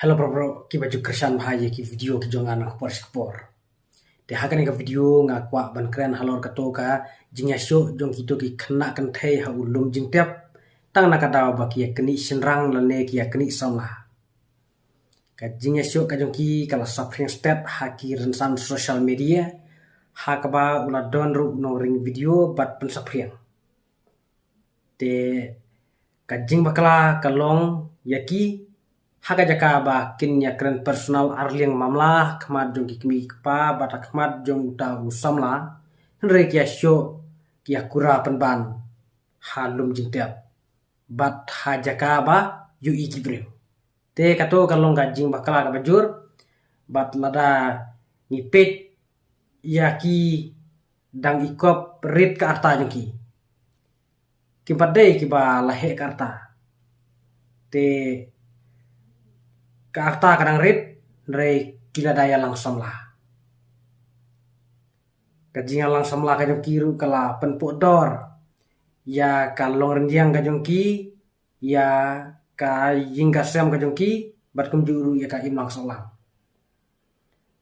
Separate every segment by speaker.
Speaker 1: Hello bro, ki baju kersan bahaya ki video ki jongan aku por skpor. Te hakan ka video nga kwa ban kren halor ka to ka jingya sho jong kito ki khna kan thai ha ulum jing tep tang na ka daw ba ki kni sinrang la ne ki kni samla. Ka jingya sho ka jong ki kala suffering step ha ki rensan social media ha ka ba ula don ru no ring video bat pen suffering. Te ka jing bakala ka long yaki haka jaka ba kin ya keren personal arliang mamla khmat jong ki kmi pa bata khmat jong uta usamla re kya sho kya kura penban halum jingtep bat ha jaka ba yu ikibre te kato kalong ka jing bakala ka bajur bat lada ni pet ya ki dang ikop rit ka arta jong ki kimpadai ki ba lahe ka arta te ka arta kadang rit rei kila daya langsam lah kajinga langsam lah kajong kiru kala penpo dor ya kalong rendiang kajong ki ya ka yingga sem kajong ki bat kum juru ya ka im langsam lah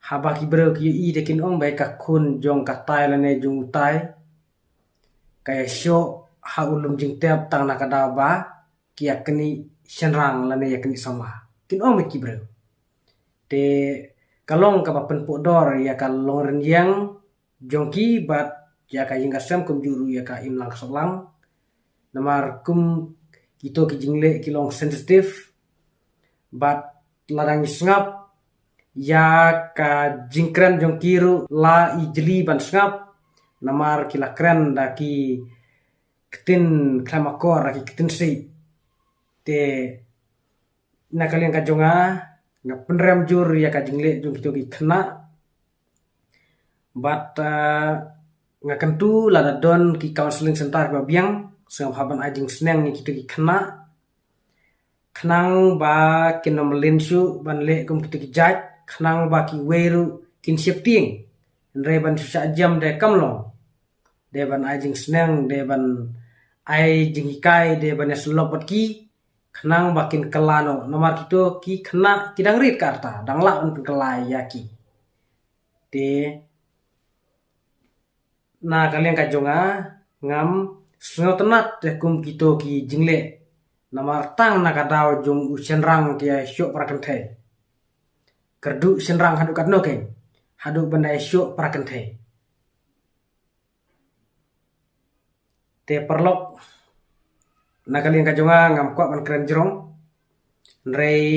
Speaker 1: haba ki bro ki i dekin ong bai ka kun jong ka tai lane jong utai kaya sho ha ulum jing tep tang na kada ba ki yakni shenrang lane yakni sama kin om ki bro te kalong ka bapen podor ya kalong renyang jongki bat ya ka yinga sem kum juru ya ka im lang solang namar kum kito ki jingle kilong sensitif bat ladang sngap ya ka jingkran jongkiru la ijli ban sngap namar kila kren da ki ketin klamakor ki ketin si te na kalian ka jonga nga penrem jur ya ka jingle jong kito ki khna bat nga kentu lada don ki counseling center ba biang sengam haban ajing sneng ni kito ki khna khnang ba kinom linsu ban le kum kito ki jaj khnang ba ki weru kin shifting re ban sa jam de kamlo de ban ajing sneng de ban ai jing kai de ban slopot ki khnang bakin kelano nomor kito ki khna kidang rit karta dangla un kelai yaki te na kalian ka jonga ngam sngo tenat te kum kito ki jingle nomor tang na kadau jung usenrang kia syok prakente kerdu senrang hadu katno ke hadu bandai syok prakente te perlok na kalian ka jonga ngam kwa ban keren jerong rei